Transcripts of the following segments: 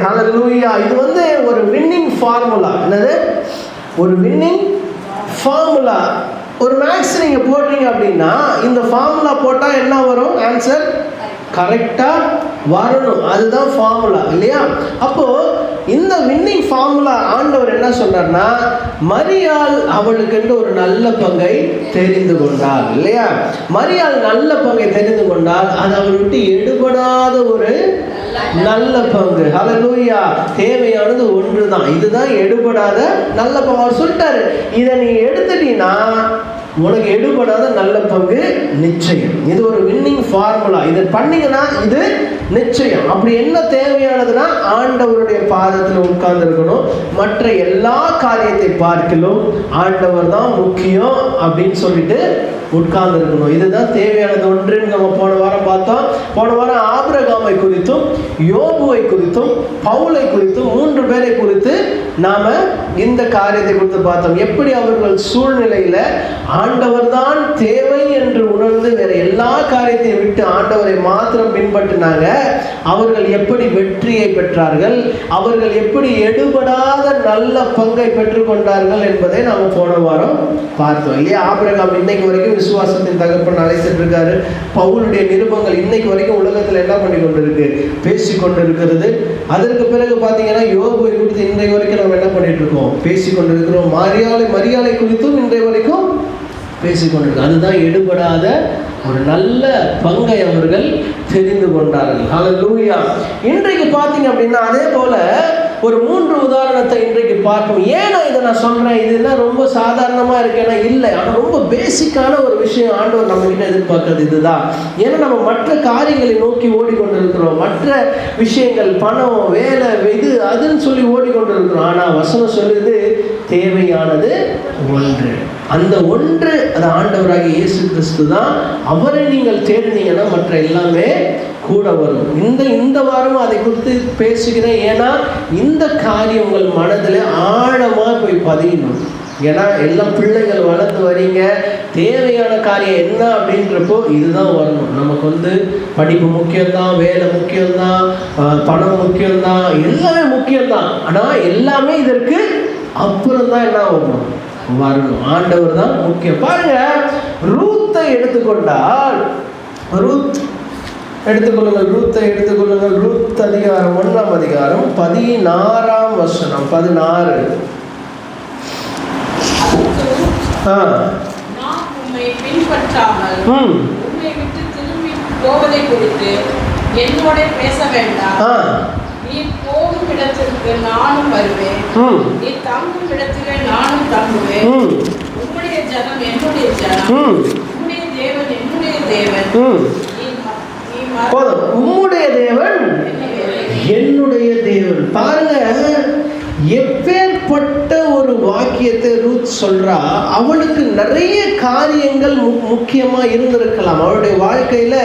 ஹல்லேலூயா. இது ஒரு winning formula. என்னது? ஒரு வின்னிங் ஃபார்முலா. ஒரு மேக்ஸ் நீங்கள் போடுறீங்க அப்படின்னா இந்த ஃபார்முலா போட்டால் என்ன வரும்? ஆன்சர் கரெக்டாக வரணும். அதுதான் ஃபார்முலா இல்லையா? அப்போது இந்த வின்னிங் ஃபார்முலா ஆண்டவர் என்ன சொல்றாருன்னா, மரியாள் அவளுக்கென்று ஒரு நல்ல பங்கை தெரிந்து கொண்டாள் இல்லையா? மரியாள் நல்ல பங்கை தெரிந்து கொண்டால் அது அவள் விட்டு எடுபடாத ஒரு நல்ல பங்கு. ஹல்லேலூயா. தேவையானது ஒன்று தான். இதுதான் எடுபடாத நல்ல பங்கு. அவர் சொல்லிட்டாரு, இதை நீ எடுத்துட்டீங்கன்னா உனக்கு எடுபடாத நல்ல பங்கு நிச்சயம். இது ஒரு வின்னிங் ஃபார்முலா. இதை பண்ணீங்கன்னா இது நிச்சயம். அப்படி என்ன தேவையானதுன்னா, ஆண்டவருடைய பாதத்தில் உட்கார்ந்து இருக்கணும். மற்ற எல்லா காரியத்தை பார்க்கலும் ஆண்டவர் தான் முக்கியம் அப்படின்னு சொல்லிட்டு உட்கார்ந்து இருக்கணும். இதுதான் தேவையானது ஒன்றுன்னு நம்ம போன வாரம் பார்த்தோம். போன வாரம் ஆபிரகாமை குறித்தும் யோபுவை குறித்தும் பவுலை குறித்தும் 3 பேரை குறித்து நாம இந்த காரியத்தை குறித்து பார்த்தோம். எப்படி அவர்கள் சூழ்நிலையில ஆண்டவர் தான் தேவை என்று உணர்ந்து வேற எல்லா காரியத்தையும் விட்டு ஆண்டவரை மாத்திரம் பின்பற்றினாங்க. அவர்கள் எப்படி வெற்றியை பெற்றார்கள், அவர்கள் எப்படி எடுபடாத நல்ல பங்கை பெற்றுக்கொண்டார்கள் என்பதை நாம் போன வாரம் பார்த்தோம் இல்லையா? ஆபிரகாம் இன்னைக்கு வரைக்கும் விசுவாசத்தின் தகப்பன் அழைத்துட்டு இருக்காரு. பவுலுடைய நிருபங்கள் இன்னைக்கு வரைக்கும் உலகத்தில் என்ன பண்ணி கொண்டு இருக்கு? பேசி கொண்டு இருக்கிறது. அதற்கு பிறகு பார்த்தீங்கன்னா யோபுவை குறித்து இன்றைக்கு வரைக்கும் நம்ம என்ன பண்ணிட்டு இருக்கோம்? பேசி கொண்டு இருக்கிறோம். மரியாதை குறித்தும் இன்றைய வரைக்கும் பேசிக்கொண்டிருக்கோம். அதுதான் எடுபடாத ஒரு நல்ல பங்கை அவர்கள் தெரிந்து கொண்டார்கள். ஹல்லேலூயா. இன்றைக்கு பார்த்தீங்க அப்படின்னா அதே போல ஒரு 3 உதாரணத்தை இன்றைக்கு பார்ப்போம். ஏன்னா இதை நான் சொல்றேன், இதுனா ரொம்ப சாதாரணமா இருக்கேன்னா இல்லை, ஆனால் ரொம்ப பேசிக்கான ஒரு விஷயம் ஆண்டவர் நம்ம கிட்ட எதிர்பார்க்கறது இதுதான். ஏன்னா நம்ம மற்ற காரியங்களை நோக்கி ஓடிக்கொண்டிருக்கிறோம். மற்ற விஷயங்கள், பணம், வேலை, இது அதுன்னு சொல்லி ஓடிக்கொண்டிருக்கிறோம். ஆனால் வசனம் சொல்லுது தேவையானது ஒன்று. அந்த ஒன்று அது ஆண்டவராகிய இயேசு கிறிஸ்து தான். அவரை நீங்கள் தேடினீங்கன்னா மற்ற எல்லாமே கூட வரும். இந்த வாரமும் அதை குறித்து பேசுகிறேன். ஏன்னா இந்த காரியம் உங்கள் மனதில் ஆழமாக போய் பதியணும். ஏன்னா எல்லாம் பிள்ளைகள் வளர்ந்து வரீங்க, தேவையான காரியம் என்ன அப்படின்றப்போ இதுதான் வரணும். நமக்கு படிப்பு முக்கியம்தான், வேலை முக்கியம்தான், பணம் முக்கியம்தான், எல்லாமே முக்கியம்தான். ஆனால் எல்லாமே இதற்கு அப்புறம் தான் என்ன வரணும்? ஆண்டவர் தான் முக்கியம். பாருங்க, ரூத்தை எடுத்துக்கொண்டால், ரூத்தை எடுத்துக்கொள்ளுங்கள். ரூத் அதிகாரம் 1ஆம் அதிகாரம் 16ஆம் வசனம் 16. நான் உம்மை பின்பற்றாமல் உம்மை விட்டு திரும்பி போவதை குறித்து என்னோட பேச வேண்டாம். நீ போகும் இடத்திற்கு நானும் வருவேன், நீ தங்கும் இடத்திலே நானும் தங்குவேன். உம்முடைய ஜனம் என்னுடைய ஜனம், உம்முடைய தேவன் என்னுடைய தேவன். உம்முடைய தேவன் என்னுடைய தேவன். பாருங்க, எப்பேற்பட்ட ஒரு வாக்கியத்தை ரூத் சொல்றா. அவளுக்கு நிறைய காரியங்கள் முக்கியமா இருந்திருக்கலாம். அவளுடைய வாழ்க்கையில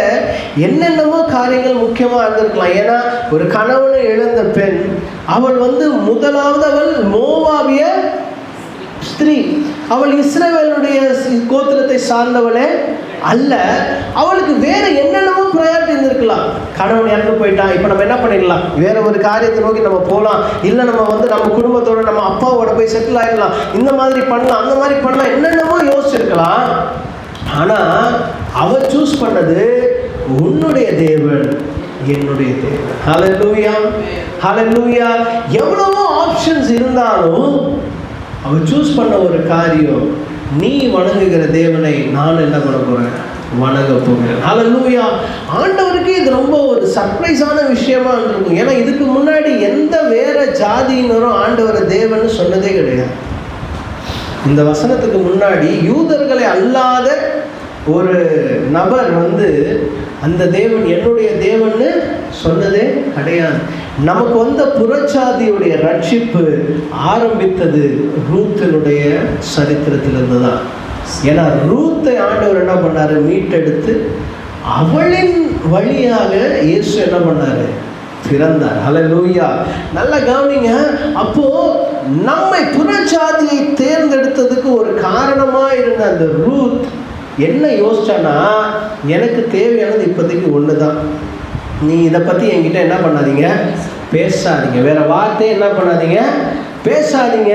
என்னென்னமோ காரியங்கள் முக்கியமா இருந்திருக்கலாம். ஏன்னா ஒரு கணவனை இழந்த பெண், அவள் முதலாவது அவள் மோவாபிய ஸ்திரீ. அவள் இஸ்ரவேலுடைய கோத்திரத்தை சார்ந்தவளே அல்ல. அவளுக்கு வேற என்னென்னமோ ப்ரையாரிட்டி இருந்திருக்கலாம். கணவன் இறந்து போயிட்டான், இப்போ நம்ம என்ன பண்ணிடலாம், வேற ஒரு காரியத்தை நோக்கி நம்ம போகலாம், இல்லை நம்ம நம்ம குடும்பத்தோட நம்ம அப்பாவோட போய் செட்டில் ஆகிடலாம், இந்த மாதிரி பண்ணலாம், அந்த மாதிரி பண்ணலாம், என்னென்னமோ யோசிச்சிருக்கலாம். ஆனால் அவள் சூஸ் பண்ணது உன்னுடைய தேவன் என்னுடைய தேவன். ஹல்லேலூயா, ஹல்லேலூயா. எவ்வளவோ ஆப்ஷன்ஸ் இருந்தாலும் அவள் சூஸ் பண்ண ஒரு காரியம், நீ வணங்குகிற தேவனை நான் என்ன பண்ண போறேன்? வணங்க போகிறேன். ஹல்லேலூயா. ஆண்டவருக்கு இது ரொம்ப ஒரு சர்ப்ரைஸான விஷயமா இருக்கும். ஏன்னா இதுக்கு முன்னாடி எந்த வேற ஜாதியினரும் ஆண்டவரை தேவன் சொன்னதே கிடையாது. இந்த வசனத்துக்கு முன்னாடி யூதர்களை அல்லாத ஒரு நபர் அந்த தேவன் என்னுடைய தேவன்னு சொன்னதே கிடையாது. நமக்கு புறச்சாதியுடைய ரட்சிப்பு ஆரம்பித்தது ரூத்தினுடைய சரித்திரத்திலிருந்து தான். ஏன்னா ரூத்தை ஆண்டவர் என்ன பண்ணாரு? மீட்டெடுத்து அவளின் வழியாக இயேசு என்ன பண்ணாரு? பிறந்தார். ஹல்லேலூயா. நல்லா கவனிங்க. அப்போ நம்மை புறச்சாதியை தேர்ந்தெடுத்ததுக்கு ஒரு காரணமா இருந்த அந்த ரூத் என்ன யோசிச்சானா, எனக்கு தேவையானது இப்போதைக்கு ஒன்று தான், நீ இதை பற்றி என்கிட்ட என்ன பண்ணாதீங்க, பேசாதீங்க. வேற வார்த்தை என்ன பண்ணாதீங்க, பேசாதீங்க.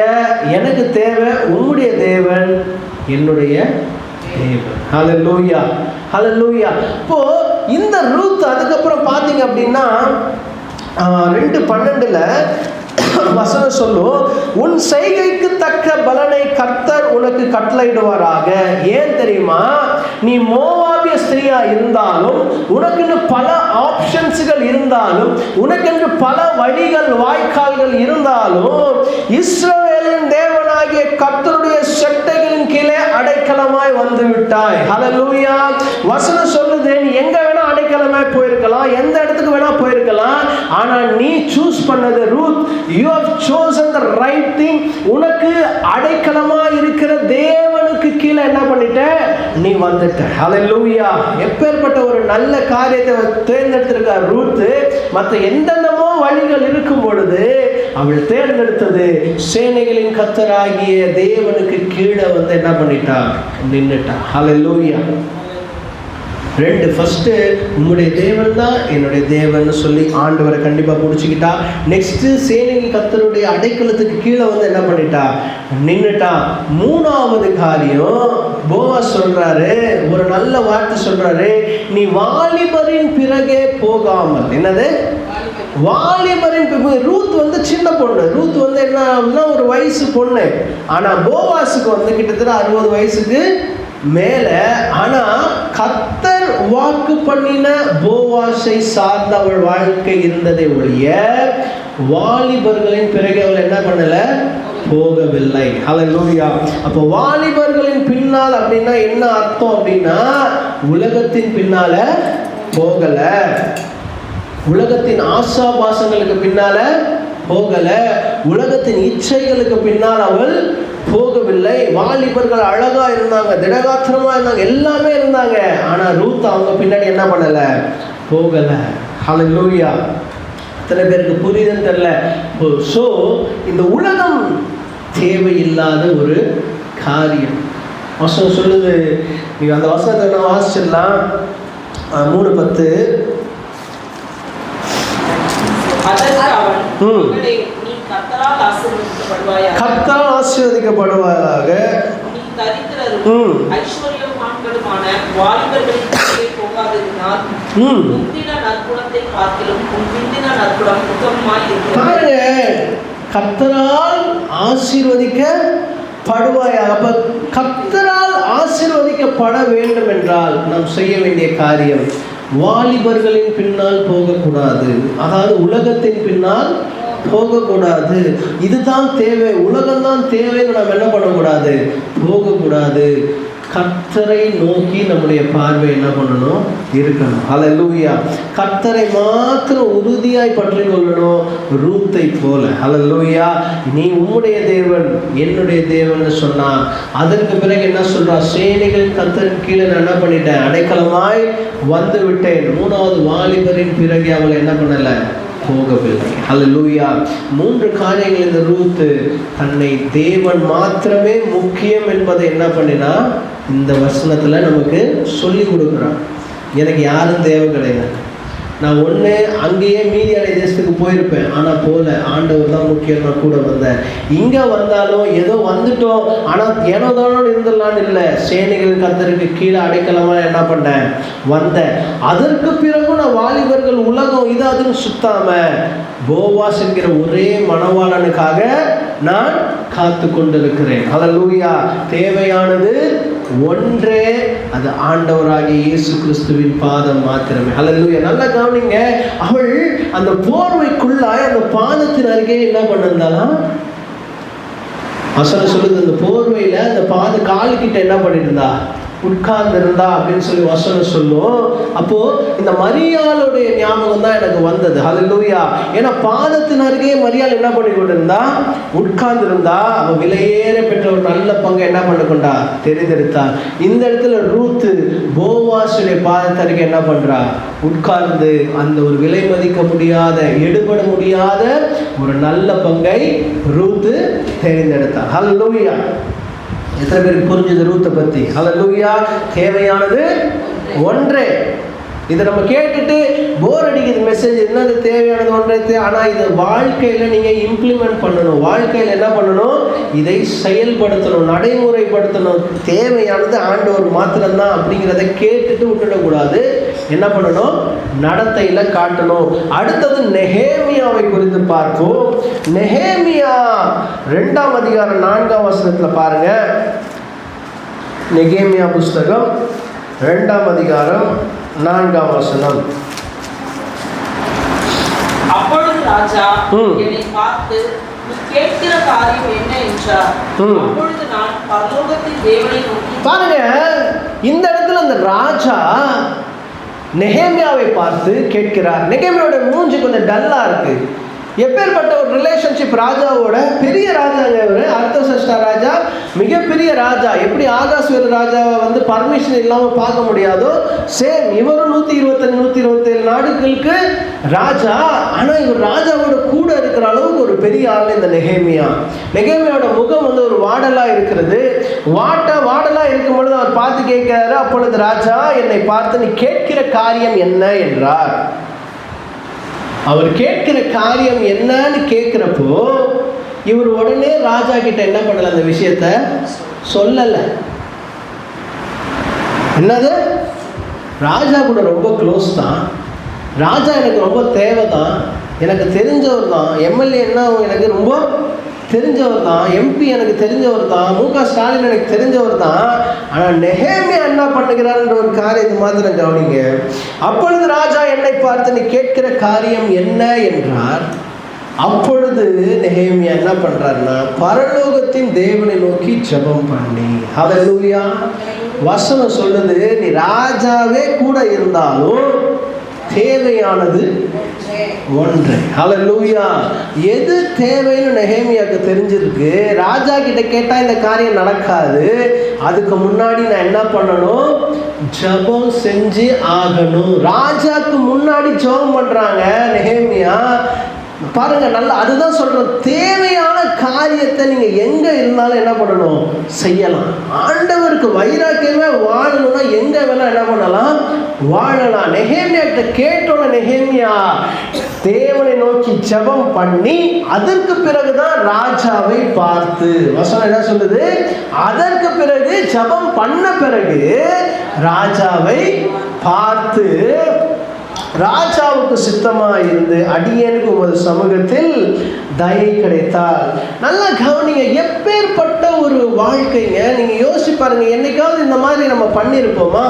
எனக்கு தேவை உம்முடைய தேவன், என்னுடைய தேவன். ஹல்லேலூயா, ஹல்லேலூயா. இப்போ இந்த ரூத் அதுக்கப்புறம் பார்த்தீங்க அப்படின்னா 2:12 வசனம் சொல்லும், உன் செய்கைக்கு தக்க பலனை கர்த்தர் உனக்கு கட்டளையிடுவாராக. ஏன் தெரியுமா? நீ மோவாபிய ஸ்திரீயா இருந்தாலும், உனக்குன்னு பல ஆப்ஷன்ஸ்கள் இருந்தாலும், உனக்கென்று பல வழிகள் வாய்க்கால்கள் இருந்தாலும், இஸ்ரவேலின் தேவனாகிய கர்த்தருடைய செட்டைகளின் கீழே அடைக்கலமாய் வந்து விட்டாய். ஹல்லேலூயா. வசனம் சொல்லுது, நீ எங்க வேணா அடைக்கலமாய் போயிருக்கலாம், எந்த இடத்துக்கு வேணா போயிருக்கலாம். ஆனா நீ சூஸ் பண்ணது Ruth. You have chosen the right thing. உனக்கு அடைக்கலமா இருக்கிற தேவனுக்கு கீழே என்ன பண்ணிட்ட, நீ வந்துட்ட. ஹல்லேலூயா. எப்பேற்பட்ட ஒரு நல்ல காரியத்தை தேர்ந்தெடுத்திருக்க ரூத். மற்ற எந்தெந்தமோ வழிகள் இருக்கும் பொழுது அவள் தேர்ந்தெடுத்தது சேனைகளின் கர்த்தராகிய தேவனுக்கு கீழே வந்து என்ன பண்ணிட்டா, நின்னுட்டா. ஹல்லேலூயா. 2 ஃபர்ஸ்ட்டு உம்முடைய தேவன் தான் என்னுடைய தேவன் சொல்லி ஆண்டவரை கண்டிப்பாக பிடிச்சிக்கிட்டா. நெக்ஸ்ட்டு சேனையின் கர்த்தருடைய அடைக்கலத்துக்கு கீழே வந்து என்ன பண்ணிட்டா, நின்றுட்டா. 3வது காரியம், போவாஸ் சொல்றாரு, ஒரு நல்ல வார்த்தை சொல்றாரு, நீ வாலிபரின் பிறகே போகாமல். என்னது? வாலிபரின். ரூத் வந்து சின்ன பொண்ணு. ரூத் வந்து என்ன ஒரு வயசு பொண்ணு. ஆனால் போவாஸுக்கு வந்து கிட்டத்தட்ட 60 வயசுக்கு மேலே. ஆனால் கர்த்தர் வாக்கு பண்ணின போவாஸை சார்ந்த அவள் வாழ்க்கை இருந்ததை ஒழிய வாலிபர்களின் பிறகு அவள் என்ன பண்ணல, போகவில்லை. ஹல்லேலூயா. அப்போ வாலிபர்களின் பின்னால் அப்படின்னா என்ன அர்த்தம் அப்படின்னா, உலகத்தின் பின்னால போகல, உலகத்தின் ஆசாபாசங்களுக்கு பின்னால போகல, உலகத்தின் இச்சைகளுக்கு பின்னால் அவள் போகவில்லை. வாலிபர்கள் அழகா இருந்தாங்க, திடகாத்திரமா இருந்தாங்க, எல்லாமே இருந்தாங்க. ஆனா ரூத் அவங்க பின்னாடி என்ன பண்ணல, போகல. ஹல்லேலூயா. எத்தனை பேருக்கு புரியுதுன்னு தெரியல. ஸோ இந்த உலகம் தேவையில்லாத ஒரு காரியம். வசனம் சொல்லுது, நீங்க அந்த வசனத்தை நான் வாசிச்சிடலாம். 3:10. கர்த்தரால் ஆசீர்வதிக்கப்படுவாயாக. கர்த்தரால் ஆசீர்வதிக்கப்படுவாயாக. அப்ப கர்த்தரால் ஆசீர்வதிக்கப்பட வேண்டும் என்றால் நாம் செய்ய வேண்டிய காரியம், வாலிபர்களின் பின்னால் போகக்கூடாது. அதாவது உலகத்தின் பின்னால் போகக்கூடாது. இதுதான் தேவை, உலகம்தான் தேவைன்னு நாம் என்ன பண்ணக்கூடாது, போகக்கூடாது. கர்த்தரை நோக்கி நம்முடைய பார்வை என்ன பண்ணணும், இருக்கணும். ஹல்லேலூயா. கர்த்தரை மாத்திரம் உறுதியாய் பற்றி கொள்ளணும், ரூத்தை போல. ஹல்லேலூயா. நீ உம்முடைய தேவன் என்னுடைய தேவன் சொன்னா, அதற்கு பிறகு என்ன சொல்றா, சேனைகளின் கர்த்தரின் கீழே நான் என்ன பண்ணிட்டேன், அடைக்கலமாய் வந்து விட்டேன். 3வது வாலிபரின் பிறகு அவளை என்ன பண்ணல, போகவில்லை. ஹல்லேலூயா. 3 காரியங்கள் இந்த ரூத் தன்னை தேவன் மாத்திரமே முக்கியம் என்பதை என்ன பண்ணினா இந்த வசனத்துல நமக்கு சொல்லி கொடுக்குறான். எனக்கு யாரும் தேவை கிடையாது. நான் ஒன்று அங்கேயே மீதியான தேசத்துக்கு போயிருப்பேன், ஆனால் போல, ஆண்டவர் தான் முக்கியம், நான் கூட வந்தேன். இங்கே வந்தாலும் ஏதோ வந்துட்டோம், ஆனால் ஏனோ தானோ இருந்துடலான்னு இல்லை. சேனைகள் கர்த்தருக்கு கீழே அடைக்கலமாக என்ன பண்ணேன், வந்தேன். அதற்கு பிறகு நான் வாலிபர்கள் உலகம் இது அதுன்னு சுத்தாம போவாஸ் என்கிற ஒரே மணவாளனுக்காக நான் காத்து கொண்டிருக்கிறேன். ஹல்லேலூயா. தேவையானது ஒன்றே, அது ஆண்டவராகிய இயேசு கிறிஸ்துவின் பாதம் மாத்திரமே. ஹல்லேலூயா. நல்லா கவனிங்க. அவள் அந்த போர்வைக்குள்ளாய் அந்த பாதத்தின் அருகே என்ன பண்ணிருந்தாலாம், வசனம் சொல்லுது, அந்த போர்வையில அந்த காலுக்கிட்ட என்ன பண்ணிட்டு இருந்தா, உட்கார்ந்து இருந்தா அப்படின்னு சொல்லி வசனம் சொல்லும். அப்போ இந்த மரியாளுடைய ஞாபகம் தான் எனக்கு வந்தது. ஹல்லேலூயா. ஏன்னா பாதத்தின் அருகே மரியாள் என்ன பண்ணி கொண்டிருந்தா, உட்கார்ந்து இருந்தா. அவ விலையேற பெற்ற ஒரு நல்ல பங்கை என்ன பண்ணி கொண்டா, தெரிந்தெடுத்தா. இந்த இடத்துல ரூத் போவாஸுடைய பாதத்தருகே என்ன பண்றா, உட்கார்ந்து அந்த ஒரு விலை மதிக்க முடியாத, எடுபட முடியாத ஒரு நல்ல பங்கை ரூத் தெரிந்தெடுத்தா. ஹல்லேலூயா. எத்தனை பேருக்கு புரிஞ்சது ரூத்தை பத்தி? ஹல்லேலூயா. தேவையானது ஒன்றே. இதை நம்ம கேட்டுட்டு போர் அடிக்குது மெசேஜ், என்னது தேவையானது ஒன்றை, ஆனால் இதை வாழ்க்கையில் நீங்கள் இம்ப்ளிமெண்ட் பண்ணணும். வாழ்க்கையில் என்ன பண்ணணும்? இதை செயல்படுத்தணும், நடைமுறைப்படுத்தணும். தேவையானது ஆண்டவர் மாத்திரம்தான் அப்படிங்கிறத கேட்டுட்டு விட்டுடக்கூடாது. என்ன பண்ணணும்? நடத்தையில் காட்டணும். அடுத்தது நெகேமியாவை குறித்து பார்ப்போம். நெகேமியா 2ஆம் அதிகாரம் 4ஆம் வசனத்தில் பாருங்க. நெகேமியா புஸ்தகம் 2ஆம் அதிகாரம் 4ஆம் வசனம். அப்பொழுது ராஜா என்னை பார்த்து, நீ கேட்கிற காரியம் என்ன என்றார். அப்பொழுது நான் பரலோகத்தின் தேவனை நோக்கி. பாருங்க, இந்த இடத்துல அந்த ராஜா நெகேமியாவை பார்த்து கேட்கிறார். நெகேமியாவோட மூஞ்சி கொஞ்சம் டல்லா இருக்கு. எப்பேற்பட்ட ஒரு ரிலேஷன்ஷிப் ராஜாவோட. பெரிய ராஜாங்க இவர், அர்த்தசஷ்டா ராஜா, மிகப்பெரிய ராஜா. எப்படி ஆகாஸ்வேரு ராஜாவை வந்து பர்மிஷன் இல்லாமல் பார்க்க முடியாதோ, சேம் இவரும் 127 நாடுகளுக்கு ராஜா. ஆனால் இவர் ராஜாவோட கூட இருக்கிற அளவுக்கு ஒரு பெரிய ஆள் இந்த நெகேமியா. நெகேமியாவோட முகம் வந்து ஒரு வாடலாக இருக்கிறது. வாடலாக இருக்கும் பொழுது அவர் பார்த்து கேட்கிறாரு. அப்பொழுது ராஜா என்னை பார்த்து, நீ கேட்கிற காரியம் என்ன என்றார். அவர் கேட்கிற காரியம் என்னன்னு கேட்கிறப்போ இவர் உடனே ராஜா கிட்ட என்ன பண்ணல, அந்த விஷயத்த சொல்லல. என்னது? ராஜா கூட ரொம்ப க்ளோஸ் தான், ராஜா எனக்கு ரொம்ப தேவை தான், எனக்கு தெரிஞ்சவர் தான், எம்எல்ஏ என்ன எனக்கு ரொம்ப தெரிஞ்சவர் தான், எம்பி எனக்கு தெரிஞ்சவர் தான், மு.க. ஸ்டாலின் எனக்கு தெரிஞ்சவர் தான். ஆனால் நெகேமியா என்ன பண்ணுகிறார்ன்ற ஒரு காரியத்தை மாத்திரம் கவனிங்க. அப்பொழுது ராஜா என்னை பார்த்து, நீ கேட்கிற காரியம் என்ன என்றார். அப்பொழுது நெகேமியா என்ன பண்றாருன்னா, பரலோகத்தின் தேவனை நோக்கி ஜெபம் பண்ணி. ஹல்லேலூயா. வசனம் சொல்லுது, நீ ராஜாவே கூட இருந்தாலும் தேவையானது ஒன்று. ஹல்லேலூயா. எது தேவைன்னு நெகேமியாவுக்கு தெரிஞ்சிருக்கு. ராஜா கிட்ட கேட்டா இந்த காரியம் நடக்காது. அதுக்கு முன்னாடி நான் என்ன பண்ணணும்? ஜெபம் செஞ்சு ஆகணும். ராஜாக்கு முன்னாடி ஜெபம் பண்றாங்க நெகேமியா. பாருங்க, நல்லா அதுதான் சொல்றோம். தேவையான காரியத்தை நீங்க எங்க இருந்தாலும் என்ன பண்ணணும்? செய்யலாம். ஆண்டவருக்கு வைராக்கியமே வாழணும்னா எங்க வேணா என்ன பண்ணலாம்? வாழலாம். நெகேமியா கிட்ட கேட்டோட நெகேமியா தேவனை நோக்கி ஜெபம் பண்ணி அதற்கு பிறகுதான் ராஜாவை பார்த்து. வசனம் என்ன சொல்லுது? அதற்கு பிறகு ஜெபம் பண்ண பிறகு ராஜாவை பார்த்து, ராஜாவுக்கு சித்தமாக இருந்து அடியேனுக்கு உமது சமூகத்தில் தயை கிடைத்தால். நல்லா கவனிங்க, எப்பேற்பட்ட ஒரு வாழ்க்கைங்க. நீங்க யோசிச்சு பாருங்க, என்னைக்காவது இந்த மாதிரி நம்ம பண்ணியிருப்போமா?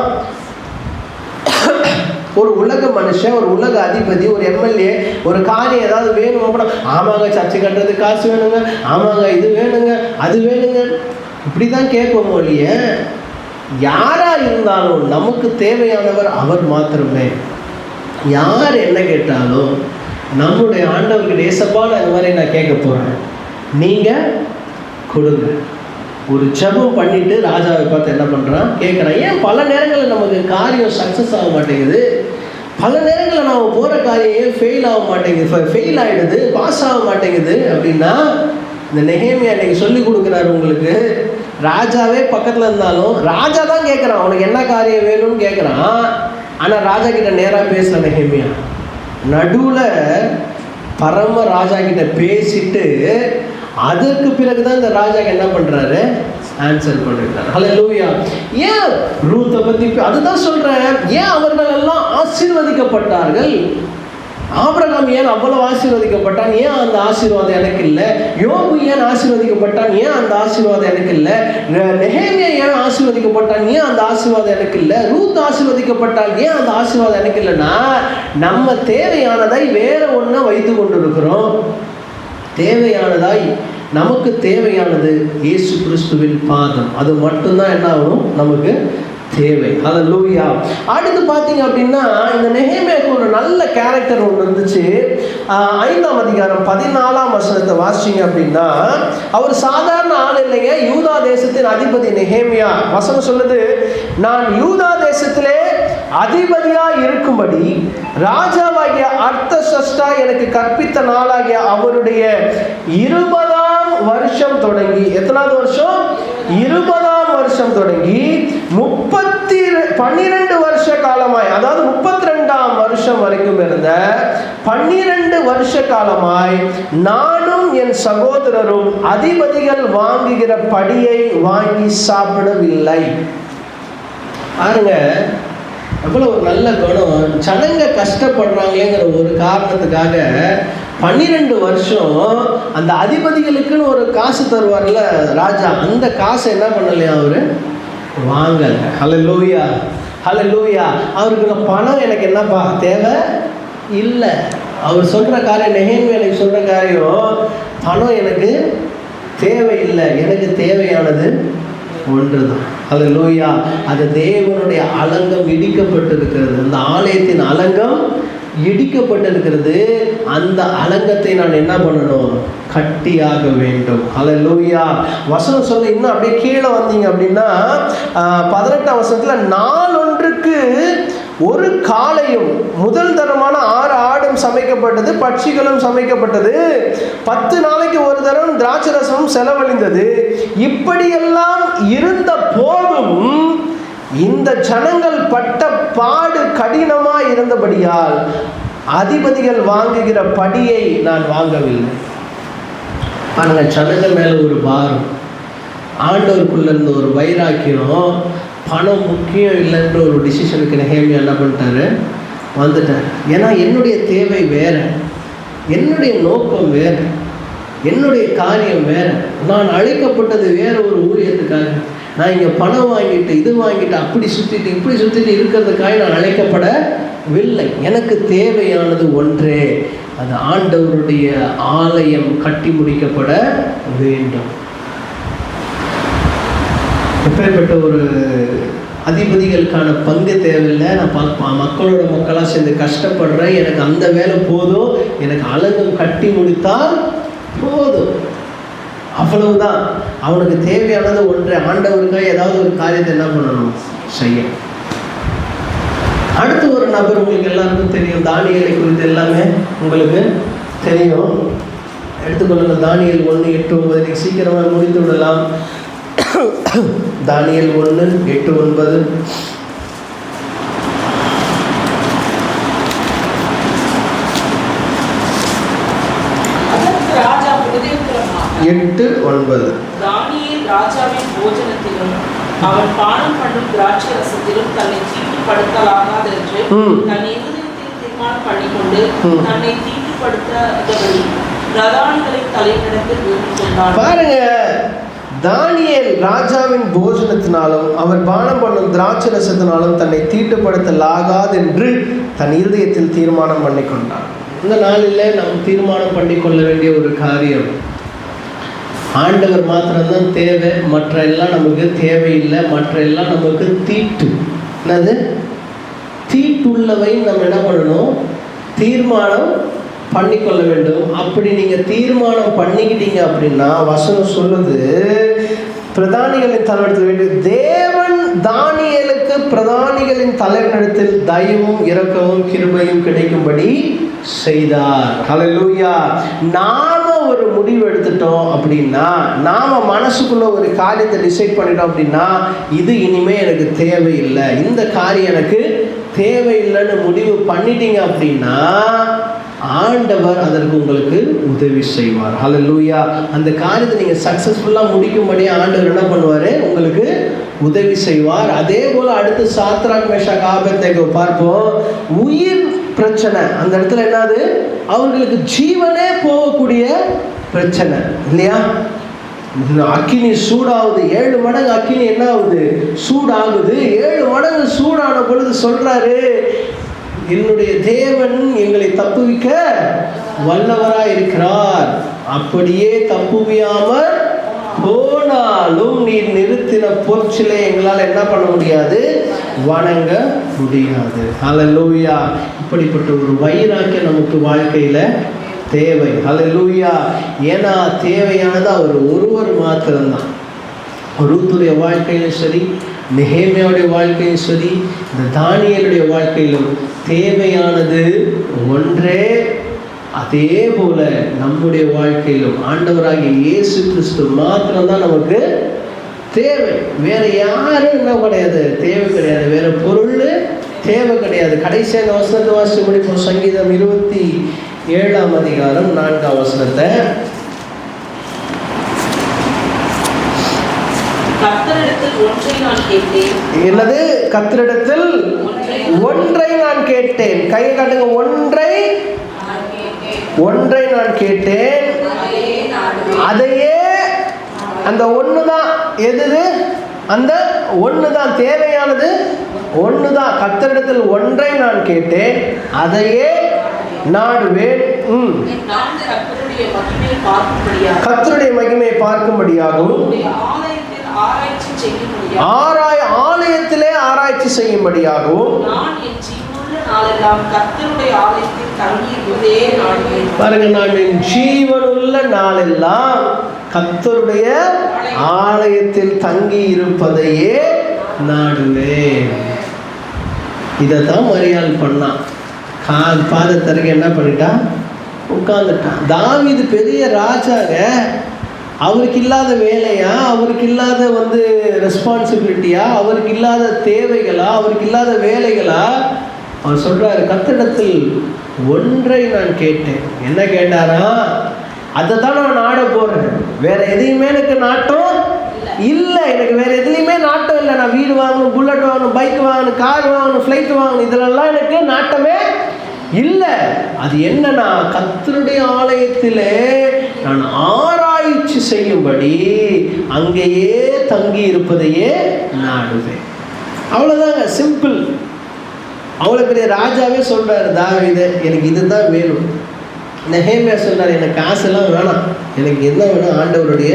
ஒரு உலக மனுஷன், ஒரு உலக அதிபதி, ஒரு எம்எல்ஏ ஒரு காரியம் ஏதாவது வேணும் அப்படின்னா, ஆமாங்க சர்ச்சை கட்டுறதுக்கு காசு வேணுங்க, ஆமாங்க இது வேணுங்க அது வேணுங்க, இப்படி தான் கேட்போம் ஒழிய யாரா இருந்தாலும் நமக்கு தேவையானவர் அவர் மாத்திரமே. யார் என்ன கேட்டாலும் நம்முடைய ஆண்டவர்கிட்ட, ஏசப்பா நான் இந்த மாதிரி நான் கேட்க போகிறேன், நீங்கள் கொடுங்க. ஒரு ஜெபம் பண்ணிட்டு ராஜாவை பார்த்து என்ன பண்ணுறான்? கேட்குறான். ஏன் பல நேரங்களில் நமக்கு காரியம் சக்ஸஸ் ஆக மாட்டேங்குது? பல நேரங்களில் நாம் போகிற காரியம் ஏன் ஃபெயில் ஆக மாட்டேங்குது, ஃபெயில் ஆகிடுது, பாஸ் ஆக மாட்டேங்குது அப்படின்னா, இந்த நெகேமியா இன்னைக்கு சொல்லி கொடுக்குறாரு உங்களுக்கு. ராஜாவே பக்கத்தில் இருந்தாலும் ராஜா தான் கேட்குறான், அவனுக்கு என்ன காரியம் வேணும்னு கேட்குறான். ஆனால் ராஜா கிட்ட நேராக பேசல நெகேமியா. நடுவில் பரம ராஜா கிட்ட பேசிட்டு அதற்கு பிறகுதான் இந்த ராஜாக்கு என்ன பண்றாரு? ஆன்சர் பண்ணிருக்காரு. ஹல்லேலூயா. ஏன் ரூத்தை பத்தி அதுதான் சொல்றேன். ஏன் அவர்கள் எல்லாம் ஆசீர்வதிக்கப்பட்டார்கள்? ஆபிரகாம் ஏன் அவ்வளவு ஆசீர்வதிக்கப்பட்டான்? ஏன் அந்த ஆசீர்வாதம் எனக்கு இல்லை? யோபு ஏன் ஆசீர்வதிக்கப்பட்டான்? ஏன் அந்த ஆசீர்வாதம் எனக்கு இல்லை? நெகேமியா ஏன் ஆசீர்வதிக்கப்பட்டான்? ஏன் அந்த ஆசீர்வாதம் எனக்கு இல்லை? ரூத் ஆசீர்வதிக்கப்பட்டால் ஏன் அந்த ஆசீர்வாதம் எனக்கு இல்லைன்னா, நம்ம தேவையானதை வேற ஒன்றை வைத்து கொண்டிருக்கிறோம். தேவையானதாய் நமக்கு தேவையானது இயேசு கிறிஸ்துவின் பாதம். அது மட்டும்தான் என்ன ஆகும்? நமக்கு தேவை. ஹல்லேலூயா. அடுத்து பார்த்தீங்க அப்படின்னா, இந்த நெகேமியாவுக்கு ஒரு நல்ல கேரக்டர் ஒன்று இருந்துச்சு. 5ஆம் அதிகாரம் 14ஆம் வசனத்தை வாசிச்சிங்க அப்படின்னா, அவர் சாதாரண ஆள் இல்லைங்க. யூதா தேசத்தின் அதிபதி நெகேமியா. வசனம் சொல்லுது, நான் யூதா தேசத்திலே அதிபதியா இருக்கும்படி ராஜாவாகிய அர்த்தசஷ்டா எனக்கு கற்பித்த நாளாகிய அவருடைய 20ஆம் வருஷம் தொடங்கி, எத்தனாவது வருஷம்? 20ஆம் வருஷம் தொடங்கி 12 வருஷ காலமாய், அதாவது வருஷம் வரைக்கும் இருந்த 12 வருஷ காலமாய் நானும் என் சகோதரரும் அதிபதிகள் வாங்குகிற படியை வாங்கி சாப்பிடவில்லை. பாருங்க, அவ்வளோ ஒரு நல்ல குணம். ஜனங்க கஷ்டப்படுறாங்களேங்கிற ஒரு காரணத்துக்காக 12 வருஷம் அந்த அதிபதிகளுக்குன்னு ஒரு காசு தருவார்ல ராஜா, அந்த காசை என்ன பண்ணலையா அவரு வாங்கல. ஹல்லேலூயா, ஹல்லேலூயா. அவருக்கு பணம் எனக்கு என்னப்பா தேவை இல்லை. அவர் சொல்ற காரியம், நெகேமியாவுக்கு சொல்ற காரியம், பணம் எனக்கு தேவையில்லை, எனக்கு தேவையானது ஒன்றுதான். ஹல்லேலூயா. அது தேவனுடைய அலங்கம் இடிக்கப்பட்டிருக்கிறது. அந்த ஆலயத்தின் அலங்கம் இடிக்கப்பட்டிருக்கிறது. அந்த அலங்கத்தை நான் என்ன பண்ணணும்? கட்டியாக வேண்டும். ஹல்லேலூயா. வசனம் சொல்ல இன்னும் அப்படியே கீழே வந்தீங்க அப்படின்னா 18ஆம் வசனத்தில், நாளொன்றுக்கு ஒரு காளையும் முதல் தரமான 6 ஆடும் சமைக்கப்பட்டது, பட்சிகளும் சமைக்கப்பட்டது. 10 நாளைக்கு ஒரு தரம் திராட்சரசமும் செலவழிந்தது. இப்படியெல்லாம் இருந்த போதும் இந்த ஜனங்கள் பட்ட பாடு கடினமாய் இருந்தபடியால் அதிபதிகள் வாங்குகிற படியை நான் வாங்கவில்லை. பாருங்க, ஜனங்கள் மேல ஒரு பாரம், ஆண்டவருக்குள்ள இருந்த ஒரு வைராக்கியம், பணம் முக்கியம் இல்லைன்ற ஒரு டிசிஷனுக்கு நெகேமியா என்ன பண்ணிட்டாரு? வந்துட்டார். ஏன்னா என்னுடைய தேவை வேற, என்னுடைய நோக்கம் வேற, என்னுடைய காரியம் வேற. நான் அழைக்கப்பட்டது வேற ஒரு ஊழியத்துக்காக. நான் இங்கே பணம் வாங்கிட்டு இது வாங்கிட்டு அப்படி சுற்றிட்டு இப்படி சுற்றிட்டு இருக்கிறதுக்காக நான் அழைக்கப்படவில்லை. எனக்கு தேவையானது ஒன்றே, அது ஆண்டவருடைய ஆலயம் கட்டி முடிக்கப்பட வேண்டும். எப்பேற்பட்ட ஒரு அதிபதிகளுக்கான பங்கு தேவையில்லை. நான் மக்களோட மக்களாக சேர்ந்து கஷ்டப்படுறேன், எனக்கு அந்த வேலை போதும், எனக்கு அலங்கம் கட்டி முடித்தால் போதும், அவ்வளவுதான். அவனுக்கு தேவையானது ஒன்று, ஆண்டவருக்காக ஏதாவது ஒரு காரியத்தை என்ன பண்ணணும்? செய்ய. அடுத்து ஒரு நபர் உங்களுக்கு எல்லாருக்கும் தெரியும், தானியேலை குறித்து எல்லாமே உங்களுக்கு தெரியும். எடுத்துக்கொள்ளுங்க, தானியேல் 1:8-9. நீங்கள் சீக்கிரமாக முடித்து விடலாம். தானியேல் 1:8-9. தானியேல் ராஜாவின் போஜனத்திலும் அவன் பானம் பண்ணும் திராட்சை ரசத்திலும் தன்னை தீட்டுப்படுத்தலாகாதென்று தன் இருதயத்தில் தீர்மானம் பண்ணிக்கொண்டு தன்னை தீட்டுப்படுத்தாதபடி பிரதானிகளின் தலைவனிடத்தில் வேண்டிக் கொண்டான். பாருங்க, தானியேல் ராஜாவின் போஜனத்தினாலும் அவர் பானம் பண்ணும் திராட்சை ரசத்தினாலும் தன்னை தீட்டுப்படுத்தலாகாது என்று தன் இருதயத்தில் தீர்மானம் பண்ணிக்கொண்டான். இந்த நாளில் நாம் தீர்மானம் பண்ணிக்கொள்ள வேண்டிய ஒரு காரியம், ஆண்டவர் மாத்திரம்தான் தேவை, மற்ற எல்லாம் நமக்கு தேவையில்லை, மற்ற எல்லாம் நமக்கு தீட்டு. என்னது தீட்டுள்ளவை? நம்ம என்ன பண்ணணும்? தீர்மானம் பண்ணிக்கொள்ள வேண்டும். அப்படி நீங்கள் தீர்மானம் பண்ணிக்கிட்டீங்க அப்படின்னா வசனம் சொல்லுது, பிரதானிகளின் தலைவரிடத்தில் வேண்டிய தேவன் தானியேலுக்கு பிரதானிகளின் தலைவரிடத்தில் தயவும் இரக்கமும் கிருபையும் கிடைக்கும்படி செய்தார். ஹல்லேலூயா. நாம ஒரு முடிவு எடுத்துட்டோம் அப்படின்னா, நாம மனசுக்குள்ள ஒரு காரியத்தை டிசைட் பண்ணிட்டோம் அப்படின்னா, இது இனிமே எனக்கு தேவையில்லை, இந்த காரியம் எனக்கு தேவையில்லைன்னு முடிவு பண்ணிட்டீங்க அப்படின்னா ஆண்டவர் அதற்கு உங்களுக்கு உதவி செய்வார். ஹல்லேலூயா. அந்த காரியத்தை நீங்கள் சக்ஸஸ்ஃபுல்லாக முடிக்கும்படி ஆண்டவர் என்ன பண்ணுவார்? உங்களுக்கு உதவி செய்வார். அதே போல் அடுத்து சாத்ராக் மேஷாக் ஆபேத்நேகோ பார்ப்போம். உயிர் பிரச்சனை, அந்த இடத்துல என்னது? அவர்களுக்கு ஜீவனே போகக்கூடிய பிரச்சனை இல்லையா? அக்கினி சூடாகுது, 7 மடங்கு அக்கினி என்ன ஆகுது? சூடாகுது. 7 மடங்கு சூடான பொழுது சொல்றாரு, என்னுடைய தேவன் எங்களை தப்புவிக்க வல்லவராய் இருக்கிறார். அப்படியே தப்புவியாமல் போனாலும் நீர் நிறுத்தின பொற்சிலை எங்களால் என்ன பண்ண முடியாது? வணங்க முடியாது. ஹல்லேலூயா. இப்படிப்பட்ட ஒரு வைராக்கியம் நமக்கு வாழ்க்கையில தேவை. ஹல்லேலூயா. ஏன்னா தேவையானது அவர் ஒருவர் மாத்திரம்தான். ரூத்துடைய வாழ்க்கையிலும் சரி, நெகேமியாவுடைய வாழ்க்கையும் சரி, இந்த தானியேலுடைய வாழ்க்கையிலும் தேவையானது ஒன்றே. அதே போல நம்முடைய வாழ்க்கையிலும் ஆண்டவராகிய இயேசு கிறிஸ்து மாத்திரம்தான் நமக்கு தேவை. வேற யாரும் என்ன கிடையாது, தேவை கிடையாது. வேற பொருள் தேவை கிடையாது. கடைசியாக இந்த வசனத்தை வாசித்து முடிப்போம். சங்கீதம் 27ஆம் அதிகாரம் 4ஆம் வசனத்தை. கர்த்தரிடத்தில் ஒன்றை நான் கேட்டேன். என்னது? கர்த்தரிடத்தில் ஒன்றை நான் கேட்டேன். கையை காட்டுங்க. ஒன்றை நான் கேட்டேன், அதையே. அந்த ஒன்று தான் எது? அந்த ஒன்று தான் தேவையானது. ஒன்று தான். கர்த்தரிடத்தில் ஒன்றை நான் கேட்டேன், அதையே நாடுவேன். கர்த்தருடைய மகிமையை பார்க்கும்படியாகவும் ஆலயத்திலே ஆராய்ச்சி செய்யும்படியாகவும் பாருங்க, நான் என் ஜீவனுள்ள நாளெல்லாம் கர்த்தருடைய ஆலயத்தில் தங்கி இருப்பதையே நாடுவேன். இதைத்தான் மரியாள் பண்ணான். பாதத்தருகே என்ன பண்ணிட்டா? உட்கார்ந்துட்டான். தாவீது பெரிய ராஜாங்க. அவருக்கு இல்லாத வேலையா, அவருக்கு இல்லாத ரெஸ்பான்சிபிலிட்டியா, அவருக்கு இல்லாத தேவைகளா, அவருக்கு இல்லாத வேலைகளா? அவர் சொல்றாரு, கர்த்தரிடத்தில் ஒன்றை நான் கேட்டேன். என்ன கேட்டாரா? அதை தான் நான் நாட போறேன். வேற எதையுமே எனக்கு நாட்டம் இல்லை. எனக்கு வேற எதுலையுமே நாட்டம் இல்லை. நான் வீடு வாங்கணும், புல்லட் வாங்கணும், பைக் வாங்கணும், கார் வாங்கணும், ஃப்ளைட் வாங்கணும், இதெல்லாம் எனக்கு நாட்டமே இல்லை. அது என்னன்னா, கர்த்தருடைய ஆலயத்திலே நான் ஆராய்ச்சி செய்யும்படி அங்கேயே தங்கி இருப்பதையே நாடுவேன். அவ்வளோதாங்க, சிம்பிள். அவ்வளோ பெரிய ராஜாவே சொல்கிறாரு தாவீது, எனக்கு இதுதான் வேணும். நெகேமியா சொல்கிறார், எனக்கு காசெல்லாம் வேணாம், எனக்கு என்ன வேணும்? ஆண்டவருடைய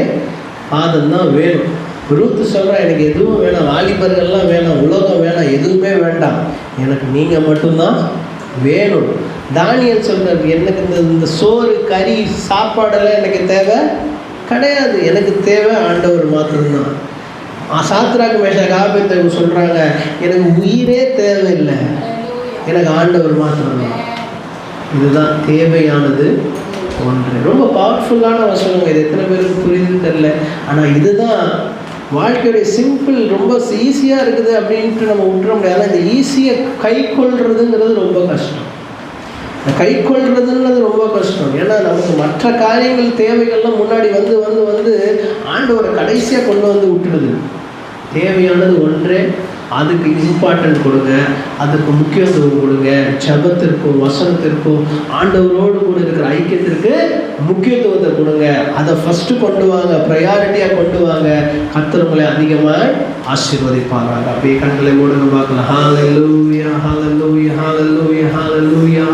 பாதம் தான் வேணும். ரூத்து சொல்கிறா, எனக்கு எதுவும் வேணாம், வாலிபர்கள்லாம் வேணாம், உலகம் வேணாம், எதுவுமே வேண்டாம், எனக்கு நீங்கள் மட்டும்தான் வேணும். தானியேல் சொல்கிறார், எனக்கு இந்த சோறு கறி சாப்பாடெல்லாம் எனக்கு தேவை கிடையாது, எனக்கு தேவை ஆண்டவர் மாத்திரம்தான். சாத்ராக் மேஷாக் ஆபேத்நேகோ சொல்கிறாங்க, எனக்கு உயிரே தேவையில்லை, எனக்கு ஆண்டவர் மாத்திரம்தான். இதுதான் தேவையானது ஒன்று. ரொம்ப பவர்ஃபுல்லான வசனங்க. இது எத்தனை பேருக்கு புரியுதுன்னு தெரியல. ஆனால் இதுதான் வாழ்க்கையுடைய சிம்பிள். ரொம்ப ஈஸியாக இருக்குது அப்படின்ட்டு நம்ம விட்டுற முடியாது. இந்த ஈஸியை கை கொள்றதுங்கிறது ரொம்ப கஷ்டம். இந்த கை கொள்றதுங்கிறது ரொம்ப கஷ்டம். ஏன்னா நமக்கு மற்ற காரியங்கள் தேவைகள்லாம் முன்னாடி வந்து ஆண்டவரை கடைசியாக கொண்டு வந்து விட்டுடுது. தேவையானது ஒன்றே, அதுக்கு இம்பார்ட்டன்ட் கொடுங்க, அதுக்கு முக்கியத்துவம் கொடுங்க. ஜெபத்திற்கும் வசனத்திற்கும் ஆண்டவரோடு கூட இருக்கிற ஐக்கியத்திற்கு முக்கியத்துவத்தை கொடுங்க. அதை ஃபஸ்ட்டு கொண்டு வாங்க, ப்ரையாரிட்டியாக கொண்டு வாங்க. கர்த்தர் உங்களை அதிகமாக ஆசீர்வதிப்பாங்க. அப்படியே கண்களை மூடுங்க பார்க்கலாம். ஹல்லேலூயா, ஹல்லேலூயா, ஹல்லேலூயா, ஹல்லேலூயா.